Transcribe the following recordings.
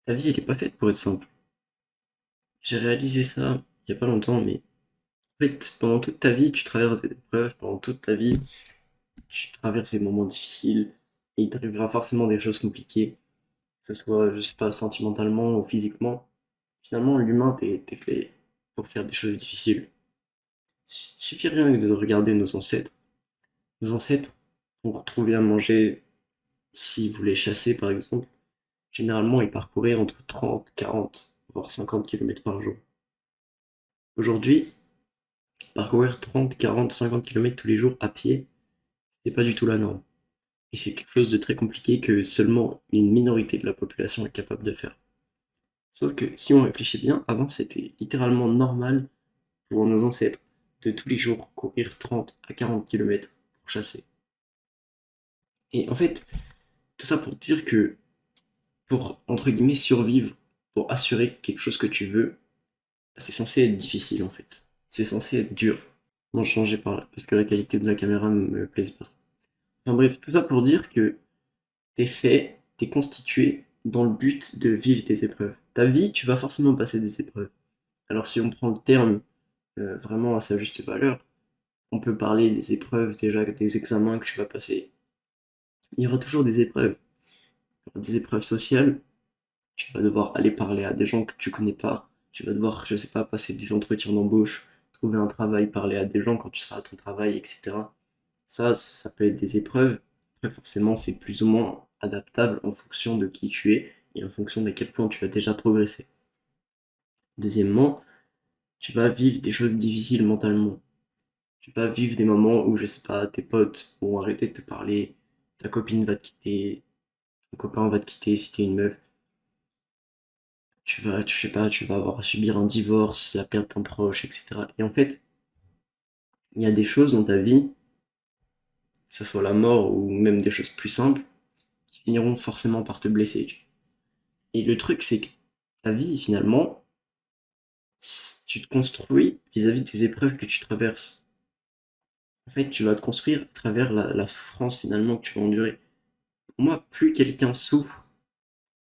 Ta vie, elle est pas faite pour être simple. J'ai réalisé ça il y a pas longtemps, mais en fait, pendant toute ta vie, tu traverses des épreuves, pendant toute ta vie, tu traverses des moments difficiles, et il t'arrivera forcément des choses compliquées, que ce soit, je sais pas, sentimentalement ou physiquement. Finalement, l'humain, t'es fait pour faire des choses difficiles. Il suffit rien que de regarder nos ancêtres. Nos ancêtres, pour trouver à manger, s'ils voulaient chasser par exemple, généralement, ils parcouraient entre 30, 40, voire 50 kilomètres par jour. Aujourd'hui, parcourir 30, 40, 50 kilomètres tous les jours à pied, c'est pas du tout la norme. Et c'est quelque chose de très compliqué que seulement une minorité de la population est capable de faire. Sauf que si on réfléchit bien, avant c'était littéralement normal pour nos ancêtres de tous les jours courir 30 à 40 kilomètres pour chasser. Et en fait, tout ça pour dire que pour, entre guillemets, survivre, pour assurer quelque chose que tu veux, c'est censé être difficile en fait. C'est censé être dur. Bon, je changeais par là, parce que la qualité de la caméra me plaise pas trop. Enfin bref, tout ça pour dire que t'es fait, t'es constitué dans le but de vivre des épreuves. Ta vie, tu vas forcément passer des épreuves. Alors si on prend le terme vraiment à sa juste valeur, on peut parler des épreuves déjà, des examens que tu vas passer. Il y aura toujours des épreuves. Il y aura des épreuves sociales, tu vas devoir aller parler à des gens que tu connais pas, tu vas devoir, je sais pas, passer des entretiens d'embauche, trouver un travail, parler à des gens quand tu seras à ton travail, etc. Ça peut être des épreuves. Après, forcément, c'est plus ou moins adaptable en fonction de qui tu es et en fonction de quel point tu as déjà progressé. Deuxièmement, tu vas vivre des choses difficiles mentalement. Tu vas vivre des moments où, je sais pas, tes potes vont arrêter de te parler, ta copine va te quitter, ton copain va te quitter si t'es une meuf. Je sais pas, tu vas avoir à subir un divorce, la perte d'un proche, etc. Et en fait, il y a des choses dans ta vie, que ce soit la mort ou même des choses plus simples, qui finiront forcément par te blesser. Et le truc, c'est que ta vie, finalement, tu te construis vis-à-vis des épreuves que tu traverses. En fait, tu vas te construire à travers la souffrance, finalement, que tu vas endurer. Pour moi, plus quelqu'un souffre,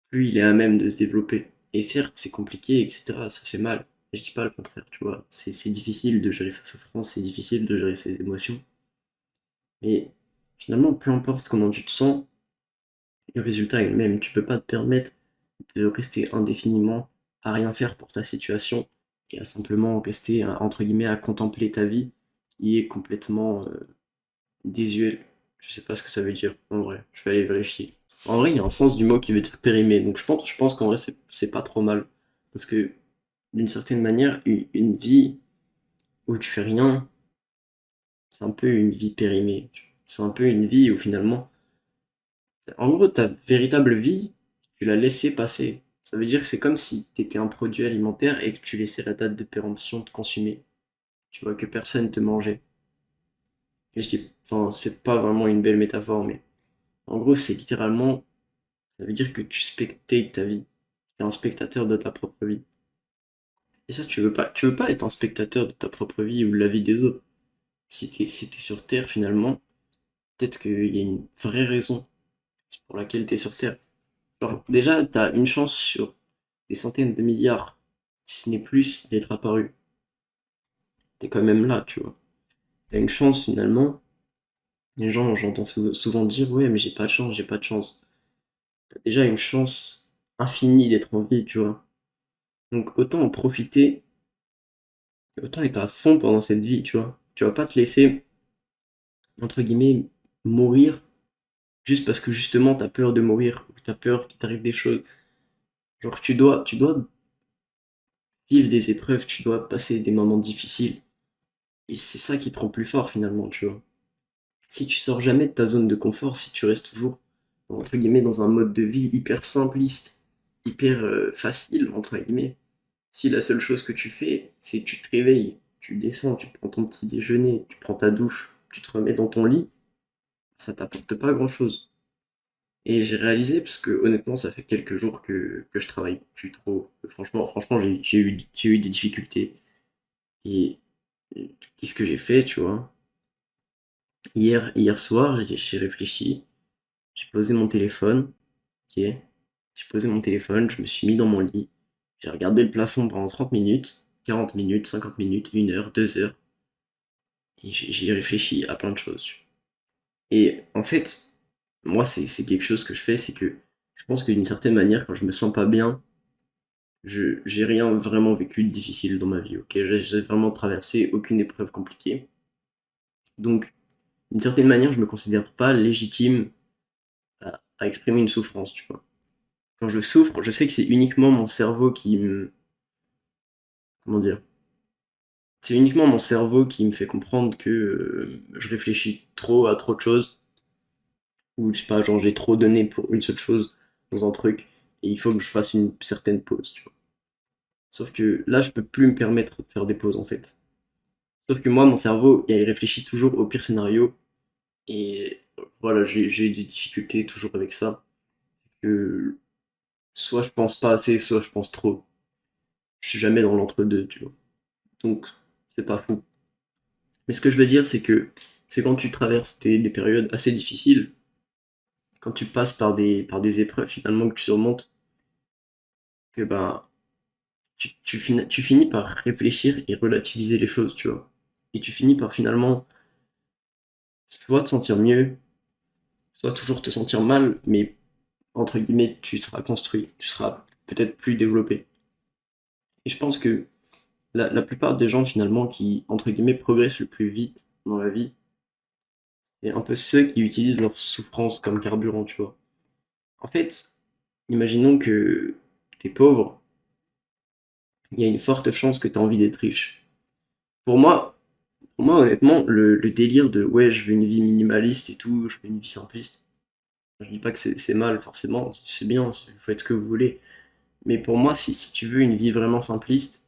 plus il est à même de se développer. Et certes, c'est compliqué, etc., ça fait mal. Mais je dis pas le contraire, tu vois. C'est difficile de gérer sa souffrance, c'est difficile de gérer ses émotions. Mais finalement, peu importe comment tu te sens, le résultat est le même. Tu peux pas te permettre de rester indéfiniment à rien faire pour ta situation et à simplement rester, entre guillemets, à contempler ta vie qui est complètement désuète. Je sais pas ce que ça veut dire, en vrai. Je vais aller vérifier. En vrai, il y a un sens du mot qui veut dire périmé. Donc je pense qu'en vrai, c'est pas trop mal. Parce que, d'une certaine manière, une vie où tu fais rien, c'est un peu une vie périmée. C'est un peu une vie où finalement, en gros, ta véritable vie, tu l'as laissé passer. Ça veut dire que c'est comme si tu étais un produit alimentaire et que tu laissais la date de péremption te consumer. Tu vois, que personne te mangeait. Et je dis, enfin, c'est pas vraiment une belle métaphore, mais en gros, c'est littéralement, ça veut dire que tu spectates ta vie. Tu es un spectateur de ta propre vie. Et ça, tu veux pas être un spectateur de ta propre vie ou de la vie des autres. Si t'es sur Terre, finalement, peut-être qu'il y a une vraie raison pour laquelle t'es sur Terre. Genre, déjà, t'as une chance sur des centaines de milliards, si ce n'est plus, d'être apparu. T'es quand même là, tu vois. T'as une chance, finalement. Les gens, j'entends souvent dire, ouais, mais j'ai pas de chance, j'ai pas de chance. T'as déjà une chance infinie d'être en vie, tu vois. Donc, autant en profiter, autant être à fond pendant cette vie, tu vois. Tu vas pas te laisser, entre guillemets, mourir juste parce que justement t'as peur de mourir ou t'as peur qu'il t'arrive des choses. Genre, tu dois vivre des épreuves, tu dois passer des moments difficiles. Et c'est ça qui te rend plus fort finalement, tu vois. Si tu sors jamais de ta zone de confort, si tu restes toujours, entre guillemets, dans un mode de vie hyper simpliste, hyper facile, entre guillemets, si la seule chose que tu fais, c'est que tu te réveilles, tu descends, tu prends ton petit déjeuner, tu prends ta douche, tu te remets dans ton lit, ça t'apporte pas grand-chose. Et j'ai réalisé, parce que honnêtement, ça fait quelques jours que je travaille plus trop. Franchement, j'ai eu des difficultés. Et qu'est-ce que j'ai fait, tu vois? Hier soir, j'ai réfléchi, j'ai posé mon téléphone, ok? j'ai posé mon téléphone, je me suis mis dans mon lit, j'ai regardé le plafond pendant 30 minutes, 40 minutes, 50 minutes, 1 heure, 2 heures, et j'ai réfléchi à plein de choses. Et en fait, moi, c'est quelque chose que je fais, c'est que je pense que d'une certaine manière, quand je me sens pas bien, j'ai rien vraiment vécu de difficile dans ma vie, ok? J'ai vraiment traversé aucune épreuve compliquée. Donc, d'une certaine manière, je me considère pas légitime à exprimer une souffrance, tu vois. Quand je souffre, je sais que c'est uniquement mon cerveau qui me... Comment dire? C'est uniquement mon cerveau qui me fait comprendre que je réfléchis trop à trop de choses, ou je sais pas, genre j'ai trop donné pour une seule chose dans un truc, et il faut que je fasse une certaine pause, tu vois. Sauf que là, je peux plus me permettre de faire des pauses, en fait. Sauf que moi, mon cerveau, il réfléchit toujours au pire scénario, et voilà, j'ai des difficultés toujours avec ça, que soit je pense pas assez, soit je pense trop. Je suis jamais dans l'entre-deux, tu vois. Donc, c'est pas fou. Mais ce que je veux dire, c'est que c'est quand tu traverses des périodes assez difficiles, quand tu passes par des épreuves finalement que tu surmontes, que ben, tu finis par réfléchir et relativiser les choses, tu vois. Et tu finis par finalement soit te sentir mieux, soit toujours te sentir mal, mais entre guillemets, tu seras construit, tu seras peut-être plus développé. Et je pense que la plupart des gens finalement qui, entre guillemets, progressent le plus vite dans la vie, c'est un peu ceux qui utilisent leur souffrance comme carburant, tu vois. En fait, imaginons que t'es pauvre, il y a une forte chance que t'as envie d'être riche. Pour moi, pour moi honnêtement, le délire de ouais, je veux une vie minimaliste et tout, je veux une vie simpliste, je dis pas que c'est mal forcément, c'est bien, vous faites ce que vous voulez. Mais pour moi, si tu veux une vie vraiment simpliste,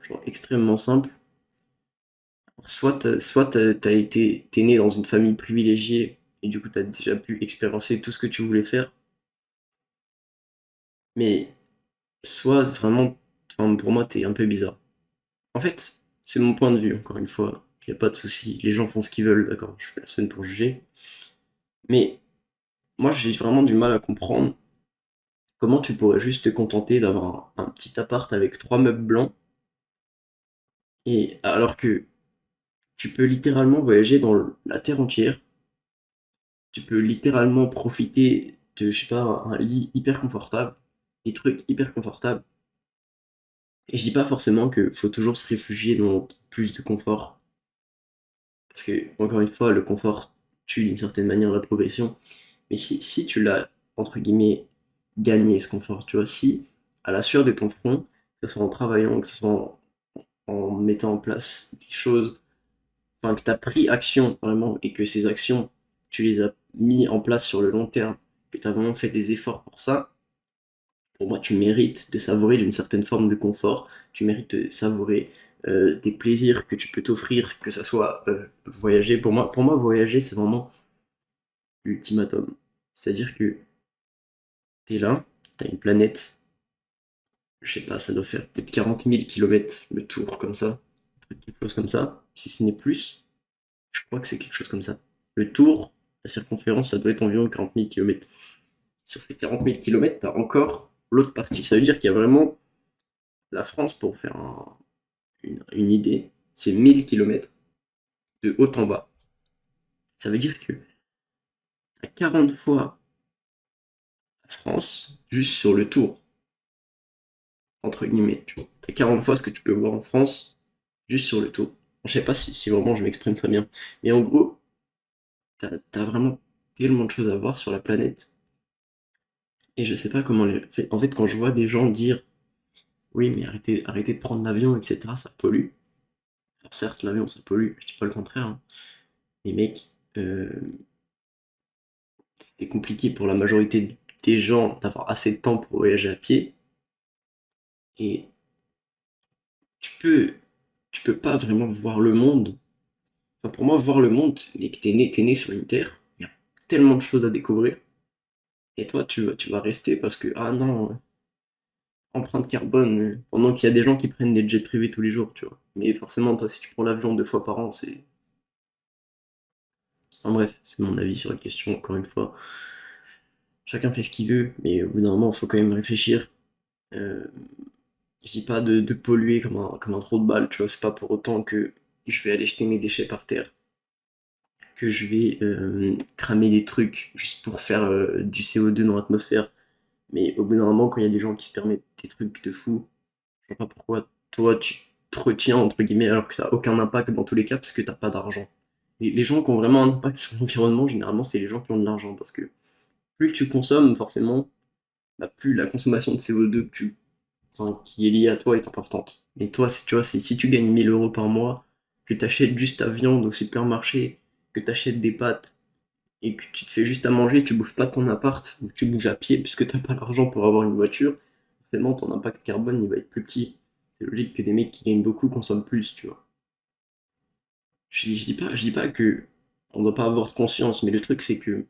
genre extrêmement simple, t'es né dans une famille privilégiée et du coup t'as déjà pu expérimenter tout ce que tu voulais faire, mais soit vraiment, enfin, pour moi, t'es un peu bizarre. En fait, c'est mon point de vue, encore une fois. Il n'y a pas de souci. Les gens font ce qu'ils veulent, d'accord. Je suis personne pour juger. Mais moi, j'ai vraiment du mal à comprendre comment tu pourrais juste te contenter d'avoir un petit appart avec 3 meubles blancs, et alors que tu peux littéralement voyager dans la terre entière. Tu peux littéralement profiter de, je sais pas, un lit hyper confortable, des trucs hyper confortables. Et je dis pas forcément que faut toujours se réfugier dans plus de confort. Parce que, encore une fois, le confort tue d'une certaine manière la progression. Mais si tu l'as, entre guillemets, gagné ce confort, tu vois, si, à la sueur de ton front, que ce soit en travaillant, que ce soit en mettant en place des choses, enfin, que tu as pris action vraiment, et que ces actions, tu les as mis en place sur le long terme, que tu as vraiment fait des efforts pour ça, pour moi, tu mérites de savourer d'une certaine forme de confort, tu mérites de savourer des plaisirs que tu peux t'offrir, que ça soit voyager. Pour moi, voyager, c'est vraiment l'ultimatum. C'est-à-dire que t'es là, t'as une planète, je sais pas, ça doit faire peut-être 40 000 kilomètres le tour, comme ça, quelque chose comme ça, si ce n'est plus, je crois que c'est quelque chose comme ça. Le tour, la circonférence, ça doit être environ 40 000 kilomètres. Sur ces 40 000 kilomètres, t'as encore l'autre partie. Ça veut dire qu'il y a vraiment la France, pour faire une idée, c'est 1000 kilomètres de haut en bas. Ça veut dire que t'as 40 fois la France juste sur le tour, entre guillemets. Tu vois. T'as 40 fois ce que tu peux voir en France juste sur le tour. Je sais pas si vraiment je m'exprime très bien. Mais en gros, t'as vraiment tellement de choses à voir sur la planète. Et je sais pas comment les... En fait, quand je vois des gens dire oui, mais arrêtez de prendre l'avion, etc., ça pollue. Alors certes, l'avion, ça pollue, je dis pas le contraire, hein. Mais mec, c'était compliqué pour la majorité des gens d'avoir assez de temps pour voyager à pied. Et tu peux, tu peux pas vraiment voir le monde. Enfin, pour moi, voir le monde, mais que t'es né sur une terre, il y a tellement de choses à découvrir. Et toi, tu vas rester parce que, ah non, empreinte carbone, pendant qu'il y a des gens qui prennent des jets privés tous les jours, tu vois. Mais forcément, toi, si tu prends l'avion 2 fois par an, c'est... Enfin bref, c'est mon avis sur la question, encore une fois. chacun fait ce qu'il veut, mais au bout d'un moment, il faut quand même réfléchir. Euh, je dis pas de polluer comme un trou de balle, tu vois, c'est pas pour autant que je vais aller jeter mes déchets par terre, que je vais cramer des trucs juste pour faire du CO2 dans l'atmosphère. Mais au bout d'un moment, quand il y a des gens qui se permettent des trucs de fou, je vois pas pourquoi toi tu te retiens, entre guillemets, alors que ça n'a aucun impact dans tous les cas parce que t'as pas d'argent. Les gens qui ont vraiment un impact sur l'environnement, généralement, c'est les gens qui ont de l'argent parce que plus tu consommes, forcément, bah, plus la consommation de CO2 enfin, qui est liée à toi est importante. Et toi, tu vois, si tu gagnes 1000 euros par mois, que tu achètes juste ta viande au supermarché, que tu achètes des pâtes et que tu te fais juste à manger, tu bouges pas de ton appart, ou tu bouges à pied puisque t'as pas l'argent pour avoir une voiture, forcément ton impact carbone il va être plus petit. C'est logique que des mecs qui gagnent beaucoup consomment plus, tu vois. Je dis pas que on doit pas avoir de conscience, mais le truc c'est que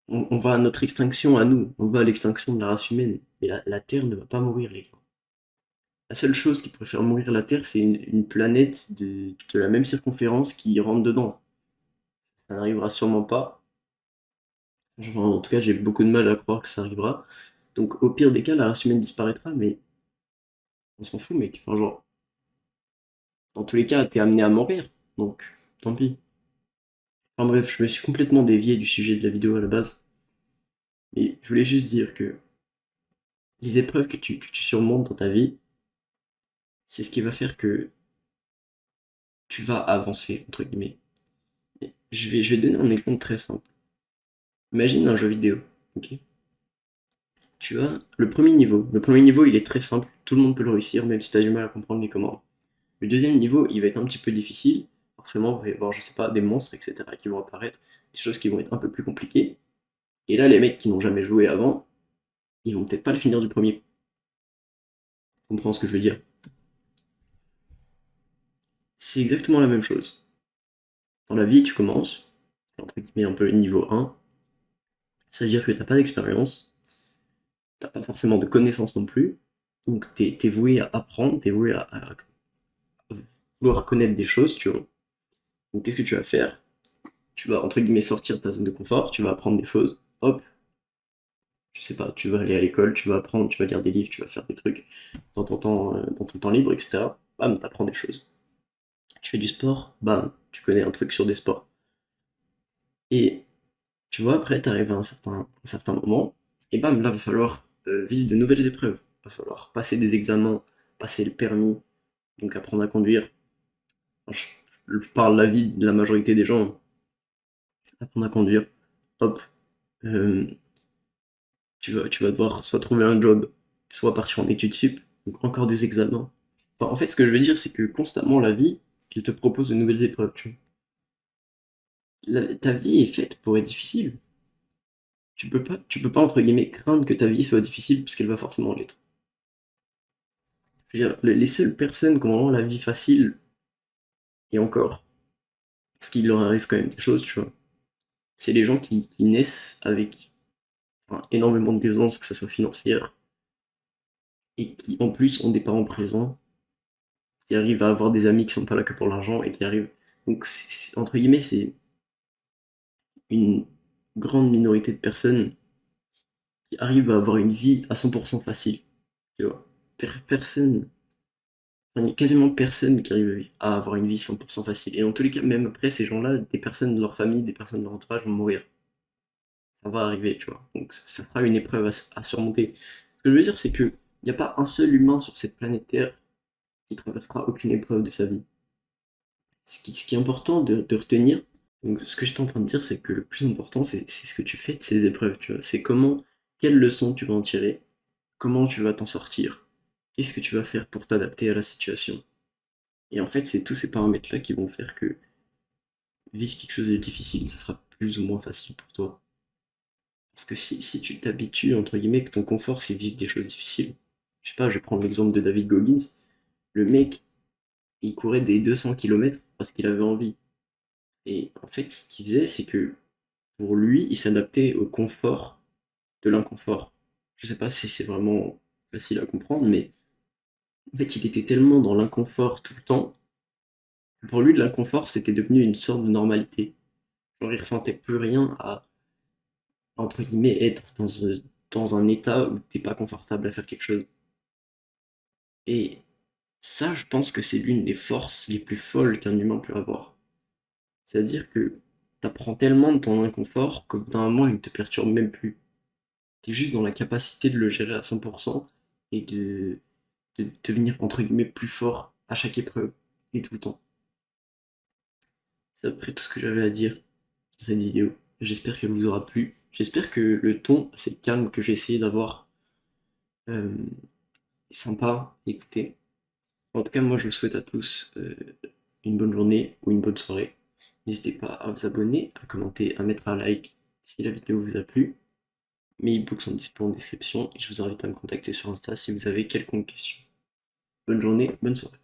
on va à notre extinction à nous, on va à l'extinction de la race humaine, mais la Terre ne va pas mourir, les gars. La seule chose qui pourrait faire mourir la Terre, c'est une planète de la même circonférence qui rentre dedans. Ça n'arrivera sûrement pas. Enfin, en tout cas, j'ai beaucoup de mal à croire que ça arrivera. Donc, au pire des cas, la race humaine disparaîtra, mais on s'en fout, mec. Enfin, genre, dans tous les cas, t'es amené à mourir. Donc, tant pis. Enfin bref, je me suis complètement dévié du sujet de la vidéo à la base. Mais je voulais juste dire que les épreuves que tu surmontes dans ta vie, c'est ce qui va faire que tu vas avancer, entre guillemets. Et je vais donner un exemple très simple. Imagine un jeu vidéo, ok? Tu as le premier niveau. Le premier niveau, il est très simple, tout le monde peut le réussir, même si tu as du mal à comprendre les commandes. Le deuxième niveau, il va être un petit peu difficile. Forcément, il va y avoir, je sais pas, des monstres, etc., qui vont apparaître, des choses qui vont être un peu plus compliquées. Et là, les mecs qui n'ont jamais joué avant, ils vont peut-être pas le finir du premier coup. Tu comprends ce que je veux dire? C'est exactement la même chose. Dans la vie, tu commences, entre guillemets, un peu niveau 1. Ça veut dire que t'as pas d'expérience, t'as pas forcément de connaissances non plus. Donc t'es voué à apprendre, t'es voué à vouloir connaître des choses, tu vois. Donc qu'est-ce que tu vas faire? Tu vas, entre guillemets, sortir de ta zone de confort, tu vas apprendre des choses. Hop, je sais pas, tu vas aller à l'école, tu vas apprendre, tu vas lire des livres, tu vas faire des trucs dans ton temps libre, etc. Bam, t'apprends des choses. Tu fais du sport, bam, tu connais un truc sur des sports. Et tu vois, après, t'arrives à un certain moment, et bam, là, va falloir vivre de nouvelles épreuves. Va falloir passer des examens, passer le permis, donc apprendre à conduire. Je, je parle de la vie de la majorité des gens, apprendre à conduire. Hop, euh, tu vas devoir soit trouver un job, soit partir en études sup, donc encore des examens. Enfin, en fait, ce que je veux dire, c'est que constamment, la vie, elle te propose de nouvelles épreuves, tu vois. Ta vie est faite pour être difficile. Tu peux pas, entre guillemets, craindre que ta vie soit difficile, parce qu'elle va forcément l'être. Je veux dire, les seules personnes qui ont vraiment la vie facile, et encore, parce qu'il leur arrive quand même des choses, tu vois, c'est les gens qui naissent avec enfin, énormément de aisance, que ce soit financière, et qui en plus ont des parents présents, qui arrivent à avoir des amis qui sont pas là que pour l'argent, et qui arrivent. Donc, entre guillemets, c'est une grande minorité de personnes qui arrivent à avoir une vie à 100% facile, tu vois. Personne, enfin, il y a quasiment personne qui arrive à avoir une vie 100% facile. Et dans tous les cas, même après, ces gens-là, des personnes de leur famille, des personnes de leur entourage vont mourir. Ça va arriver, tu vois. Donc ça sera une épreuve à surmonter. Ce que je veux dire, c'est que il n'y a pas un seul humain sur cette planète Terre qui traversera aucune épreuve de sa vie. Ce qui est important de retenir, donc ce que j'étais en train de dire, c'est que le plus important, c'est ce que tu fais de ces épreuves, tu vois. C'est quelles leçons tu vas en tirer, comment tu vas t'en sortir, qu'est-ce que tu vas faire pour t'adapter à la situation. Et en fait, c'est tous ces paramètres-là qui vont faire que vivre quelque chose de difficile, ça sera plus ou moins facile pour toi. Parce que si tu t'habitues, entre guillemets, que ton confort, c'est vivre des choses difficiles. Je sais pas, je vais prendre l'exemple de David Goggins. Le mec, il courait des 200 kilomètres parce qu'il avait envie. Et en fait, ce qu'il faisait, c'est que pour lui, il s'adaptait au confort de l'inconfort. Je sais pas si c'est vraiment facile à comprendre, mais en fait, il était tellement dans l'inconfort tout le temps que pour lui, l'inconfort, c'était devenu une sorte de normalité. Genre, il ressentait plus rien à. entre guillemets, être dans un état où t'es pas confortable à faire quelque chose. Et ça, je pense que c'est l'une des forces les plus folles qu'un humain peut avoir. C'est-à-dire que t'apprends tellement de ton inconfort qu'au bout d'un moment, il ne te perturbe même plus. T'es juste dans la capacité de le gérer à 100% et de devenir, entre guillemets, plus fort à chaque épreuve et tout le temps. C'est à peu près tout ce que j'avais à dire dans cette vidéo. J'espère qu'elle vous aura plu. J'espère que le ton assez calme que j'ai essayé d'avoir euh, est sympa à écouter. En tout cas, moi je vous souhaite à tous une bonne journée ou une bonne soirée. N'hésitez pas à vous abonner, à commenter, à mettre un like si la vidéo vous a plu. Mes e-books sont disponibles en description et je vous invite à me contacter sur Insta si vous avez quelconque question. Bonne journée, bonne soirée.